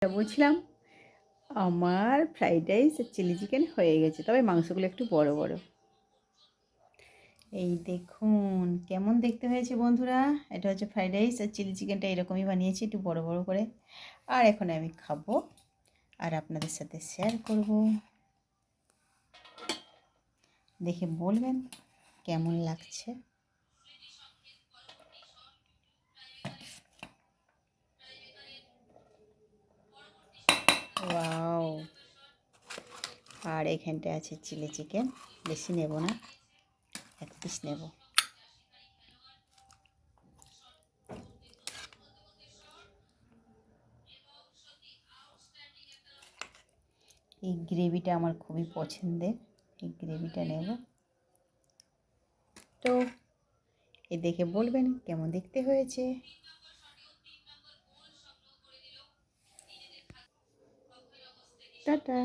বলছিলাম আমার fried rice আর chilli chicken হয়ে গেছে, তবে মাংসগুলো একটু বড় বড়। এই দেখুন কেমন দেখতে হয়েছে বন্ধুরা। এটা হচ্ছে ফ্রাইড রাইস আর চিলি চিকেনটা এরকমই বানিয়েছি, একটু বড় বড় করে। আর এখন আমি খাবো আর আপনাদের সাথে শেয়ার করব। দেখে বলবেন কেমন লাগছে। ওয়াও! আর এখানটায় আছে চিলি চিকেন, বেশি নেব না, 1 পিস নেব। এই গ্রেভিটা আমার খুবই পছন্দের, এই গ্রেভিটা নেব। তো এ দেখে বলবেন কেমন দেখতে হয়েছে। টাটা।